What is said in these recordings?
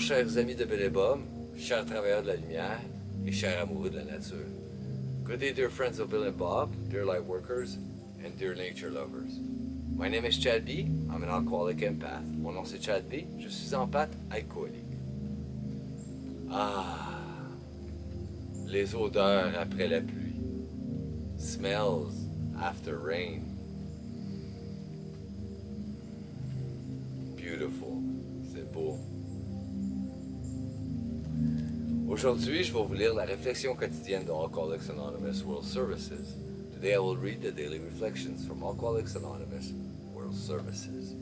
chers amis de Bill et Bob, chers travailleurs de la lumière et chers amoureux de la nature. Good day, dear friends of Bill and Bob, dear light workers, and dear nature lovers. My name is Chad B. I'm an alcoholic empath. Mon nom c'est Chad B. Je suis empathe alcoolique. Ah, les odeurs après la pluie. Smells after rain. Beautiful. C'est beau. Aujourd'hui, je vais vous lire la réflexion quotidienne de Alcooliques Anonymous World Services. Today I will read the daily reflections from Alcoholics Anonymous World Services.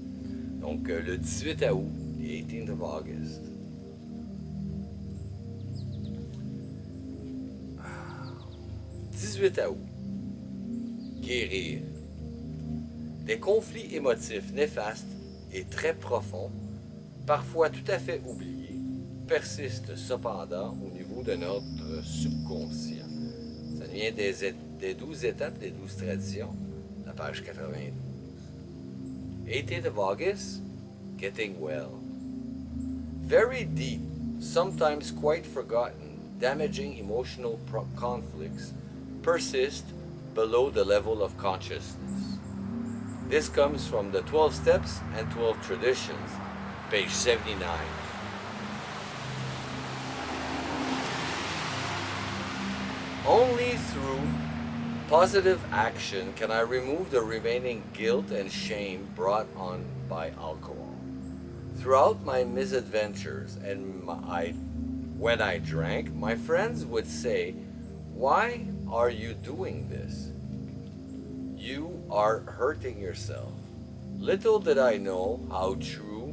Donc, le 18 août, the 18th of August. 18 août. Guérir. Des conflits émotifs néfastes et très profonds, parfois tout à fait oubliés, persistent cependant au niveau de notre subconscient. Ça vient des 12 étapes, des 12 traditions, la page 92. 18th of August, getting well. Very deep, sometimes quite forgotten, damaging emotional conflicts persist below the level of consciousness. This comes from the 12 Steps and 12 Traditions, page 79. Only through positive action can I remove the remaining guilt and shame brought on by alcohol. Throughout my misadventures and when I drank, my friends would say, "Why are you doing this? You are hurting yourself." Little did I know how true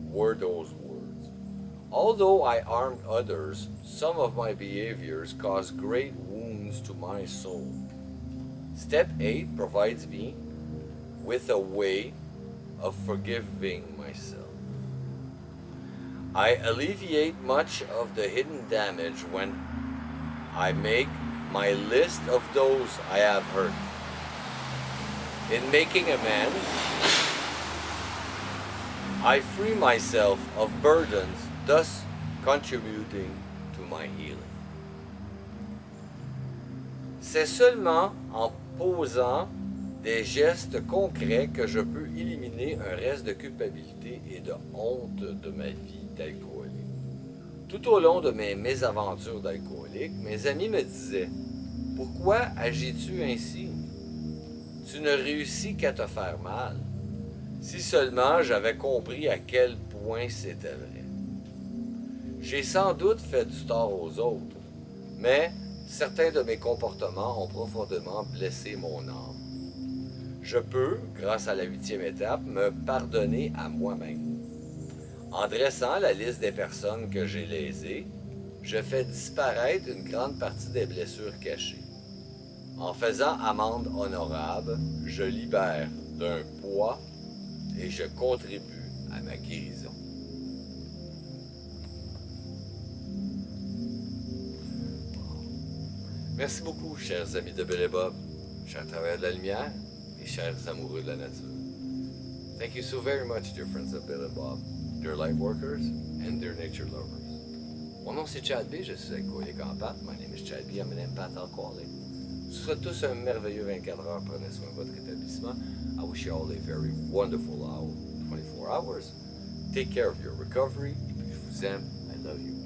were those words. Although I harmed others, some of my behaviors caused great wounds to my soul. Step 8 provides me with a way of forgiving myself. I alleviate much of the hidden damage when I make my list of those I have hurt. In making amends, I free myself of burdens, thus contributing to my healing. C'est seulement en posant des gestes concrets que je peux éliminer un reste de culpabilité et de honte de ma vie d'alcoolique. Tout au long de mes mésaventures d'alcoolique, mes amis me disaient « Pourquoi agis-tu ainsi? Tu ne réussis qu'à te faire mal. » Si seulement j'avais compris à quel point c'était vrai. J'ai sans doute fait du tort aux autres, mais certains de mes comportements ont profondément blessé mon âme. Je peux, grâce à la 8e étape, me pardonner à moi-même. En dressant la liste des personnes que j'ai lésées, je fais disparaître une grande partie des blessures cachées. En faisant amende honorable, je libère d'un poids et je contribue à ma guérison. Merci beaucoup, chers amis de Bill et Bob, chers travailleurs de la lumière et chers amoureux de la nature. Thank you so very much, dear friends of Bill and Bob, dear light workers, and dear nature lovers. Mon nom c'est Chad B, je suis alcoolique empathe. My name is Chad B, I'm an empath alcoholic. Je vous souhaite tous un merveilleux 24 heures. Prenez soin de votre rétablissement. I wish you all a very wonderful 24 hours. Take care of your recovery. Et puis je vous aime. I love you.